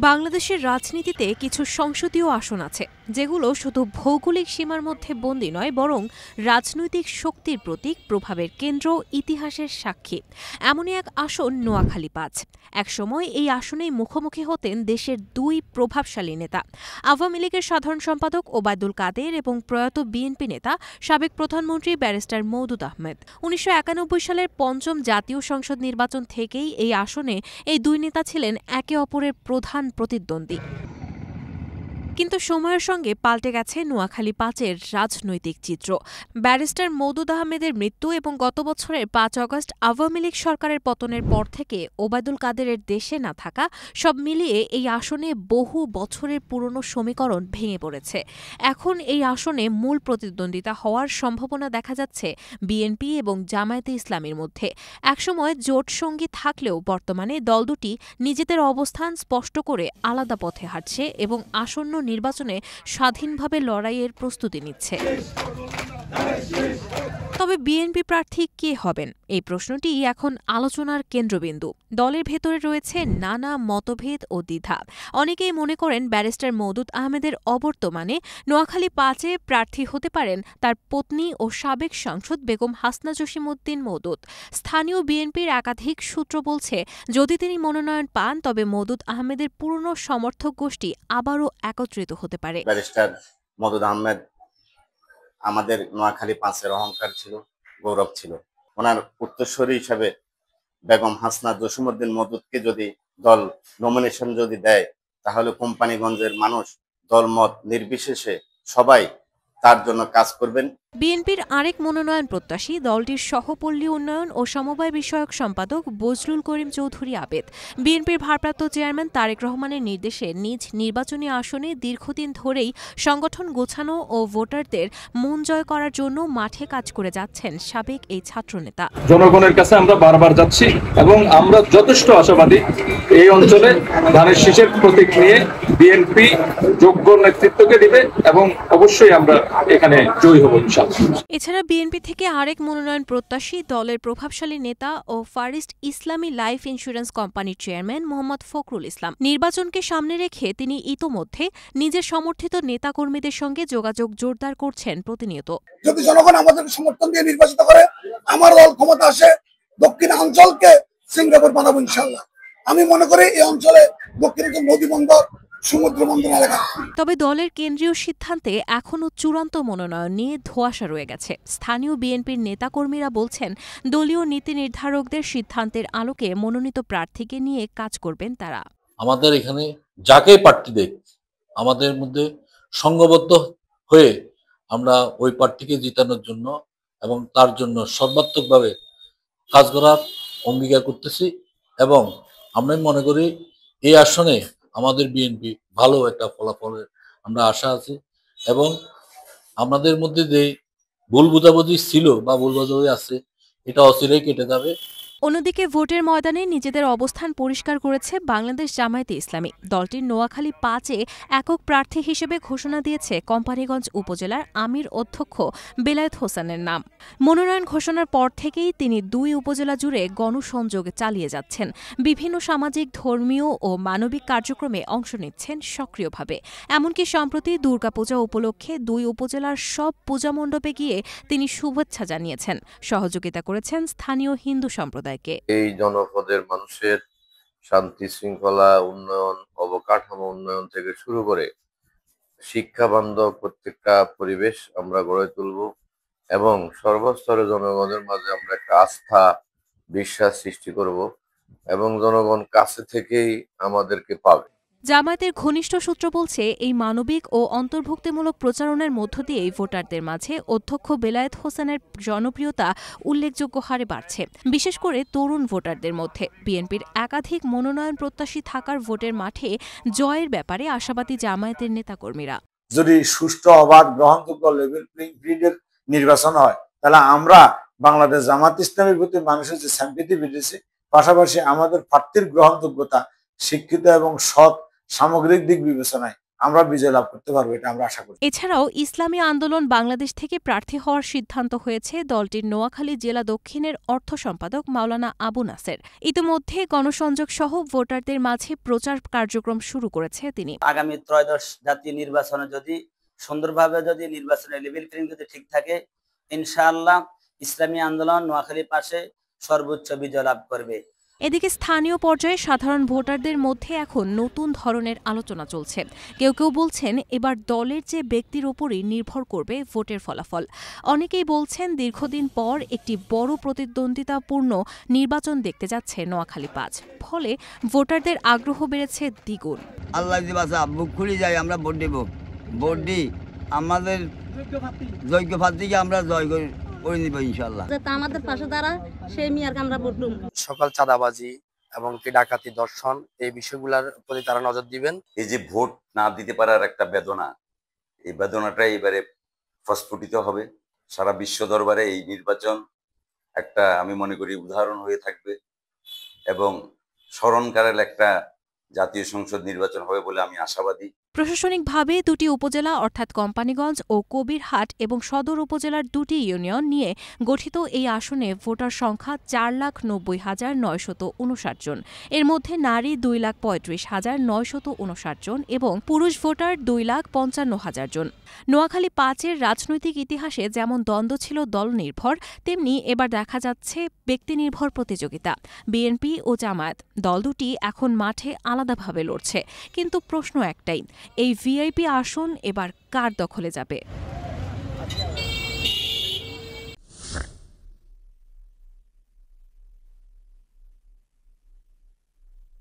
বাংলাদেশের রাজনীতিতে কিছু সংসদীয় আসন আছে যেগুলো শুধু ভৌগোলিক সীমার মধ্যে বন্দী নয়, বরং রাজনৈতিক শক্তির প্রতীক, প্রভাবের কেন্দ্র, ইতিহাসের সাক্ষী। এমনই এক আসন নোয়াখালী-৫। একসময় এই আসনেই মুখোমুখি হতেন দেশের দুই প্রভাবশালী নেতা, আওয়ামী লীগের সাধারণ সম্পাদক ওবায়দুল কাদের এবং প্রয়াত বিএনপি নেতা সাবেক প্রধানমন্ত্রী ব্যারিস্টার মওদুদ আহমেদ। ১৯৯১ সালের পঞ্চম জাতীয় সংসদ নির্বাচন থেকেই এই আসনে এই দুই নেতা ছিলেন একে অপরের প্রধান প্রতিদ্বন্দ্বী। কিন্তু সময়ের সঙ্গে পাল্টে গেছে নোয়াখালী-৫-এর রাজনৈতিক চিত্র। ব্যারিস্টার মওদুদ আহমেদের মৃত্যু এবং গত বছরের ৫ আগস্ট আওয়ামী লীগ সরকারের পতনের পর থেকে ওবায়দুল কাদেরের দেশে না থাকা, সব মিলিয়ে এই আসনে বহু বছরের পুরনো সমীকরণ ভেঙে পড়েছে। এখন এই আসনে মূল প্রতিদ্বন্দ্বিতা হওয়ার সম্ভাবনা দেখা যাচ্ছে বিএনপি এবং জামায়াতে ইসলামীর মধ্যে। একসময় জোট সঙ্গী থাকলেও বর্তমানে দল দুটি নিজেদের অবস্থান স্পষ্ট করে আলাদা পথে হাঁটছে এবং আসন্ন নির্বাচনে স্বাধীনভাবে লড়াইয়ের প্রস্তুতি নিচ্ছে। তবে বিএনপি প্রার্থী কে হবেন, এই প্রশ্নটি এখন আলোচনার কেন্দ্রবিন্দু। দলের ভেতরে রয়েছে নানা মতভেদ ও দ্বিধা। অনেকেই মনে করেন ব্যারিস্টার মওদুদ আহমেদের অবর্তমানে নোয়াখালী-৫-এ প্রার্থী হতে পারেন তার পত্নী ও সাবেক সাংসদ বেগম হাসনা জসিমউদ্দিন মওদুদ। স্থানীয় বিএনপির একাধিক সূত্র বলছে, যদি তিনি মনোনয়ন পান তবে মওদুদ আহমেদের পুরনো সমর্থক গোষ্ঠী আবারও একত্রিত হতে পারে। ব্যারিস্টার মওদুদ আহমেদ আমাদের নোয়াখালী-৫-এর অহংকার ছিল, গৌরব ছিল। ওনার উত্তরসূরি হিসাবে বেগম হাসনা জসিমউদ্দিন মওদুদকে যদি দল নমিনেশন যদি দেয়, তাহলে কোম্পানিগঞ্জের মানুষ দলমত নির্বিশেষে সবাই তার জন্য কাজ করবেন। বিএনপির আরেক মনোনয়ন প্রত্যাশী দলটির সহপল্লী উন্নয়ন ও সমবায় বিষয়ক সম্পাদক বজলুল করিম চৌধুরী আবেদ। বিএনপির ভারপ্রাপ্ত চেয়ারম্যান তারেক রহমানের নির্দেশে নিজ নির্বাচনী আসনে দীর্ঘদিন ধরেই সংগঠন গোছানো ও ভোটারদের মন জয় করার জন্য মাঠে কাজ করে যাচ্ছেন সাবেক এই ছাত্রনেতা। জনগণের কাছে আমরা বারবার যাচ্ছি এবং আমরা যথেষ্ট আশাবাদী এই অঞ্চলে ধানের শীষের প্রতীক নিয়ে বিএনপি যোগ্য নেতৃত্বকে দিবে এবং অবশ্যই আমরা এখানে জয়ী হব। এছাড়া বিএনপি থেকে আরেক মনোনয়ন প্রত্যাশী দলের প্রভাবশালী নেতা ও ফারিস্ট ইসলামী লাইফ ইন্স্যুরেন্স কোম্পানির চেয়ারম্যান মোহাম্মদ ফখরুল ইসলাম। নির্বাচনকে সামনে রেখে তিনি ইতোমধ্যে নিজের সমর্থিত নেতাকর্মীদের সঙ্গে যোগাযোগ জোরদার করছেন প্রতিনিয়ত। যদি জনগণ আমাদের সমর্থন দিয়ে নির্বাচিত করে, আমার দল ক্ষমতা আসে, দক্ষিণাঞ্চলকে সিঙ্গাপুর বানাবো ইনশাআল্লাহ। আমি মনে করি এই অঞ্চলে দক্ষিণে নদী বন্দর, সমুদ্র বন্দর এলাকা। তবে দলের কেন্দ্রীয় সিদ্ধান্তে এখনও চূড়ান্ত মনোনয়ন নিয়ে ধোঁয়াশা রয়ে গেছে। স্থানীয় বিএনপির নেতাকর্মীরা বলছেন, দলীয় নীতি নির্ধারকদের সিদ্ধান্তের আলোকে মনোনীত প্রার্থীকে নিয়ে কাজ করবেন তারা। আমাদের এখানে যাকে প্রার্থী দেখ, আমাদের মধ্যে সংঘবদ্ধ হয়ে আমরা ওই প্রার্থীকে জিতানোর জন্য এবং তার জন্য সর্বাত্মকভাবে কাজ করার অঙ্গীকার করতেছি এবং আমরা মনে করি এই আসনে আমাদের বিএনপি ভালো একটা ফলাফলের আমরা আশা আছি এবং আমাদের মধ্যে যে ভুল বোঝাবুঝি ছিল বা ভুল বোঝাবুঝি আছে, এটা অচিরেই কেটে যাবে। অন্যদিকে ভোটের ময়দানে নিজেদের অবস্থান পরিষ্কার করেছে বাংলাদেশ জামায়াতে ইসলামী। দলটির নোয়াখালী-৫-এ একক প্রার্থী হিসেবে ঘোষণা দিয়েছে কোম্পানিগঞ্জ উপজেলার আমির অধ্যক্ষ বেলায়েত হোসেনের নাম। মনোনয়ন ঘোষণার পর থেকেই তিনি দুই উপজেলা জুড়ে গণসংযোগ চালিয়ে যাচ্ছেন। বিভিন্ন সামাজিক, ধর্মীয় ও মানবিক কার্যক্রমে অংশ নিচ্ছেন সক্রিয়ভাবে। এমনকি সম্প্রতি দুর্গাপূজা উপলক্ষে দুই উপজেলার সব পূজা মণ্ডপে গিয়ে তিনি শুভেচ্ছা জানিয়েছেন। সহযোগিতা করেছেন স্থানীয় হিন্দু সম্প্রদায়। এই জনপদের মানুষের শান্তি শৃঙ্খলা উন্নয়ন, অবকাঠামো উন্নয়ন থেকে শুরু করে শিক্ষা বান্ধব প্রত্যেকটা পরিবেশ আমরা গড়ে তুলব এবং সর্বস্তরে জনগণের মাঝে আমরা একটা আস্থা, বিশ্বাস সৃষ্টি করব এবং জনগণ কাছে থেকেই আমাদেরকে পাবে। জামায়াতের ঘনিষ্ঠ সূত্র বলছে, এই মানবিক ও অন্তর্ভুক্তিমূলক প্রচারণার মধ্য দিয়েই ভোটারদের মাঝে অধ্যক্ষ বেলায়েত হোসেনের জনপ্রিয়তা উল্লেখযোগ্য হারে বাড়ছে, বিশেষ করে তরুণ ভোটারদের মধ্যে। বিএনপির একাধিক মনোনয়ন প্রত্যাশী থাকার ভোটের মাঠে জয়ের ব্যাপারে আশাবাদী জামায়াতের নেতাকর্মীরা। যদি সুষ্ঠু, অবাধ, গ্রহণযোগ্য, লেভেল প্লেইং ফিল্ডের নির্বাচন হয়, তাহলে আমরা বাংলাদেশ জামাত ইসলামীর প্রতি মানুষের যে সিম্প্যাথি বেড়েছে, পাশাপাশি আমাদের প্রার্থীর গ্রহণযোগ্যতা, শিক্ষিত এবং সৎ সামগ্রিক দিক বিবেচনায় আমরা বিজয় লাভ করতে পারবো, এটা আমরা আশা করি। এছাড়াও ইসলামী আন্দোলন বাংলাদেশ থেকে প্রার্থী হওয়ার সিদ্ধান্ত হয়েছে দলটির নোয়াখালী জেলা দক্ষিণের অর্থ সম্পাদক মাওলানা আবু নাসের। ইতিমধ্যে গণসংযোগ সহ ভোটারদের মাঝে প্রচার কার্যক্রম শুরু করেছে তিনি। আগামী ত্রয়োদশ জাতীয় নির্বাচনে যদি সুন্দরভাবে নির্বাচনের লেভেল প্লেইং যদি ঠিক থাকে, ইনশাআল্লাহ ইসলামী আন্দোলন নোয়াখালী পাশে সর্বোচ্চ বিজয় লাভ করবে। এদিকে স্থানীয় পর্যায়ে সাধারণ ভোটারদের মধ্যে এখন নতুন ধরনের আলোচনা চলছে। কেউ কেউ বলছেন এবার দলের যে ব্যক্তির উপরই নির্ভর করবে ভোটের ফলাফল। অনেকেই বলছেন দীর্ঘদিন পর একটি বড় প্রতিদ্বন্দ্বিতাপূর্ণ নির্বাচন দেখতে যাচ্ছে নোয়াখালী-৫। ফলে ভোটারদের আগ্রহ বেড়েছে দ্বিগুণ। আল্লাহ যদি বাঁচা বুক খুলে যায়, আমরা ভোট দেব। ভোট দিই আমাদের যোগ্য প্রার্থীকে আমরা জয় করে নিব ইনশাআল্লাহ। আমাদের পাশে দ্বারা সেই মিয়ারকে আমরা ভোট দেব। সকল চাঁদাবাজি এবং ডাকাতি, দর্শন এই বিষয়গুলোর প্রতি তারা নজর দিবেন। এই যে ভোট না দিতে পারার একটা বেদনা, এই বেদনাটাই এবারে প্রস্ফুটিত হবে সারা বিশ্ব দরবারে। এই নির্বাচন একটা, আমি মনে করি, উদাহরণ হয়ে থাকবে এবং স্মরণকালের একটা জাতীয় সংসদ নির্বাচন হবে বলে আমি আশাবাদী। প্রশাসনিকভাবে দুটি উপজেলা অর্থাৎ কোম্পানীগঞ্জ ও কবিরহাট এবং সদর উপজেলার দুটি ইউনিয়ন নিয়ে গঠিত এই আসনে ভোটার সংখ্যা 4,90,959 জন। এর মধ্যে নারী 2,35,959 জন এবং পুরুষ ভোটার 2,55,000 জন। নোয়াখালী-৫-এর রাজনৈতিক ইতিহাসে যেমন দ্বন্দ্ব ছিল দল নির্ভর, তেমনি এবার দেখা যাচ্ছে ব্যক্তিনির্ভর প্রতিযোগিতা। বিএনপি ও জামায়াত দল দুটি এখন মাঠে আলাদাভাবে লড়ছে, কিন্তু প্রশ্ন একটাই, এই ভিআইপি আসন এবার কার দখলে যাবে?